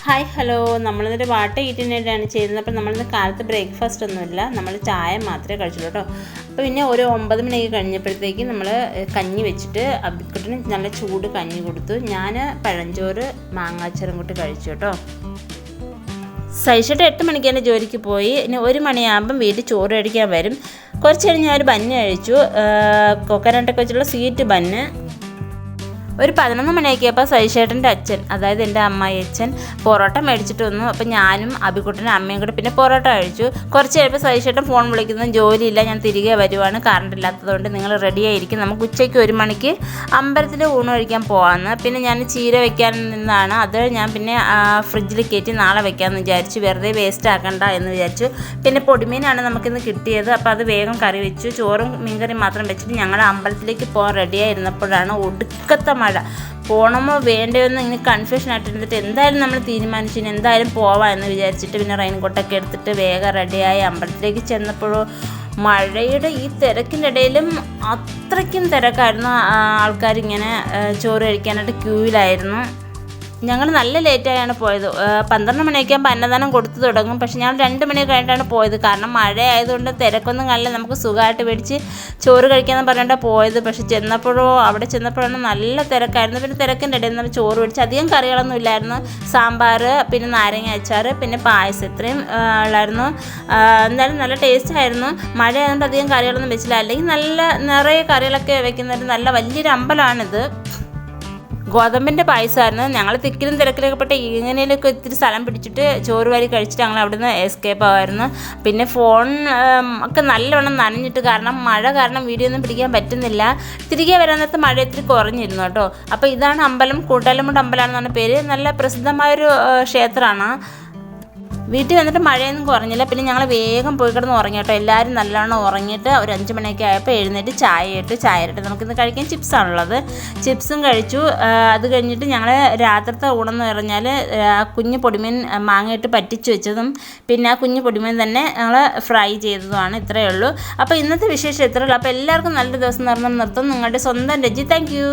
Hi hello, നമ്മളിന്നൊരു വാട്ട ഈറ്റിനായിട്ടാണ് ചെയ്യുന്നത്. അപ്പോൾ നമ്മളിന്ന് കാലത്ത് ബ്രേക്ക്ഫാസ്റ്റ് ഒന്നുമില്ല, നമ്മൾ ചായ മാത്രമേ കഴിച്ചുള്ളൂ കേട്ടോ. അപ്പോൾ പിന്നെ ഒരു 9 മണിയൊക്കെ കഴിഞ്ഞപ്പോഴത്തേക്കും നമ്മൾ കഞ്ഞി വെച്ചിട്ട് അബിക്കുട്ടിന് നല്ല ചൂട് കഞ്ഞി കൊടുത്തു. ഞാൻ പഴഞ്ചോറ് മാങ്ങാച്ചറും കൂട്ടി കഴിച്ചു കേട്ടോ. സൈഷട്ട് 8 മണിക്ക് തന്നെ ജോലിക്ക് പോയി. ഇനി 1 മണിയാകുമ്പം വീട്ടിൽ ചോറ് കഴിക്കാൻ വരും. കുറച്ച് കഴിഞ്ഞ് ഞാൻ ഒരു ബന്ന് കഴിച്ചു, കൊക്കനട്ടൊക്കെ വെച്ചുള്ള സ്വീറ്റ് ബന്ന്. ഒരു 11 മണിയാക്കിയപ്പോൾ സൈഷേട്ടൻ്റെ അച്ഛൻ, അതായത് എൻ്റെ അമ്മായി അച്ഛൻ പൊറോട്ട മേടിച്ചിട്ട് വന്നു. അപ്പോൾ ഞാനും അബിക്കുട്ടനും അമ്മയും കൂടെ പിന്നെ പൊറോട്ട കഴിച്ചു. കുറച്ച് കഴിയുമ്പോൾ സൈഷേട്ടൻ ഫോൺ വിളിക്കുന്നത്, ജോലിയില്ല, ഞാൻ തിരികെ വരുവാണ്, കറണ്ട് ഇല്ലാത്തതുകൊണ്ട് നിങ്ങൾ റെഡി ആയിരിക്കും, നമുക്ക് ഉച്ചയ്ക്ക് 1 മണിക്ക് അമ്പലത്തിൽ ഊണ് കഴിക്കാൻ പോകാമെന്ന്. പിന്നെ ഞാൻ ചീര വെക്കാൻ നിന്നാണ്, അത് ഞാൻ പിന്നെ ഫ്രിഡ്ജിൽ കയറ്റി നാളെ വെക്കാമെന്ന് വിചാരിച്ചു, വെറുതെ വേസ്റ്റ് ആക്കണ്ട എന്ന് വിചാരിച്ചു. പിന്നെ പൊടിമീനാണ് നമുക്കിന്ന് കിട്ടിയത്, അപ്പോൾ അത് വേഗം കറി വെച്ചു. ചോറും മീൻകറിയും മാത്രം വെച്ചിട്ട് ഞങ്ങൾ അമ്പലത്തിലേക്ക് പോകാൻ റെഡിയായിരുന്നപ്പോഴാണ് ഒടുക്കത്തെ മഴ. പോകണമോ വേണ്ടയോ എന്ന് ഇങ്ങനെ കൺഫ്യൂഷൻ ആയിട്ടിരുന്നിട്ട് എന്തായാലും നമ്മൾ തീരുമാനിച്ചു എന്തായാലും പോവാം എന്ന് വിചാരിച്ചിട്ട് പിന്നെ റെയിൻകോട്ടൊക്കെ എടുത്തിട്ട് വേഗം റെഡിയായി അമ്പലത്തിലേക്ക് ചെന്നപ്പോഴോ മഴയുടെ ഈ തിരക്കിൻ്റെ ഇടയിലും അത്രയ്ക്കും തിരക്കായിരുന്നു. ആൾക്കാരിങ്ങനെ ചോറ് കഴിക്കാനായിട്ട് ക്യൂവിലായിരുന്നു. ഞങ്ങൾ നല്ല ലേറ്റായാണ് പോയത്. 12 മണിയൊക്കെ ആകുമ്പോൾ അന്നദാനം കൊടുത്തു തുടങ്ങും. പക്ഷെ ഞങ്ങൾ 2 മണി കഴിഞ്ഞിട്ടാണ് പോയത്, കാരണം മഴ ആയതുകൊണ്ട് തിരക്കൊന്നും കാണില്ല, നമുക്ക് സുഖമായിട്ട് മേടിച്ച് ചോറ് കഴിക്കാമെന്ന് പറഞ്ഞിട്ടാണ് പോയത്. പക്ഷെ അവിടെ ചെന്നപ്പോഴാണ് നല്ല തിരക്കായിരുന്നു. പിന്നെ തിരക്കിൻ്റെ ഇടയിൽ നമ്മൾ ചോറ് മേടിച്ച് അധികം കറികളൊന്നും ഇല്ലായിരുന്നു. സാമ്പാർ, പിന്നെ നാരങ്ങ അച്ചാർ, പിന്നെ പായസം, ഇത്രയും ഉള്ളായിരുന്നു. എന്തായാലും നല്ല ടേസ്റ്റ് ആയിരുന്നു. മഴ ആയതുകൊണ്ട് അധികം കറികളൊന്നും വെച്ചില്ല, അല്ലെങ്കിൽ നല്ല നിറയെ കറികളൊക്കെ വെക്കുന്നൊരു നല്ല വലിയൊരു അമ്പലമാണിത്. ഗോതമ്പിൻ്റെ പായസമായിരുന്നു. ഞങ്ങൾ തിക്കിലും തിരക്കിലൊക്കെ പെട്ട് ഇങ്ങനെയൊക്കെ ഇത്തിരി സ്ഥലം പിടിച്ചിട്ട് ചോറ് വാരി കഴിച്ചിട്ട് ഞങ്ങൾ അവിടെ നിന്ന് എസ്കേപ്പ് ആവായിരുന്നു. പിന്നെ ഫോൺ ഒക്കെ നല്ലവണ്ണം നനഞ്ഞിട്ട്, കാരണം മഴ കാരണം വീഡിയോ ഒന്നും പിടിക്കാൻ പറ്റുന്നില്ല. തിരികെ വരാൻ നേരത്ത് മഴ ഇത്തിരി കുറഞ്ഞിരുന്നു കേട്ടോ. അപ്പോൾ ഇതാണ് അമ്പലം, കൂട്ടാലമുണ്ട് അമ്പലമാണെന്നാണ് പേര്. നല്ല പ്രസിദ്ധമായൊരു ക്ഷേത്രമാണ്. വീട്ടിൽ വന്നിട്ട് മഴയൊന്നും കുറഞ്ഞില്ല. പിന്നെ ഞങ്ങൾ വേഗം പോയി കിടന്ന് ഉറങ്ങി കേട്ടോ. എല്ലാവരും നല്ലവണ്ണം ഉറങ്ങിയിട്ട് ഒരു 5 മണിയൊക്കെ ആയപ്പോൾ എഴുന്നേറ്റ് ചായ ഇട്ട് നമുക്കിന്ന് കഴിക്കാൻ ചിപ്സാണുള്ളത്, ചിപ്സും കഴിച്ചു. അത് കഴിഞ്ഞിട്ട് ഞങ്ങൾ രാത്രിത്തെ ഊണെന്ന് പറഞ്ഞാൽ കുഞ്ഞു പൊടിമീൻ മാങ്ങയിട്ട് പറ്റിച്ച് വെച്ചതും പിന്നെ ആ കുഞ്ഞു പൊടിമീൻ തന്നെ ഞങ്ങൾ ഫ്രൈ ചെയ്തതുമാണ്. ഇത്രയേ ഉള്ളൂ. അപ്പോൾ ഇന്നത്തെ വിശേഷം ഇത്രയേ ഉള്ളൂ. അപ്പോൾ എല്ലാവർക്കും നല്ലൊരു ദിവസം നിർത്തും. നിങ്ങളുടെ സ്വന്തം രജി. Thank you.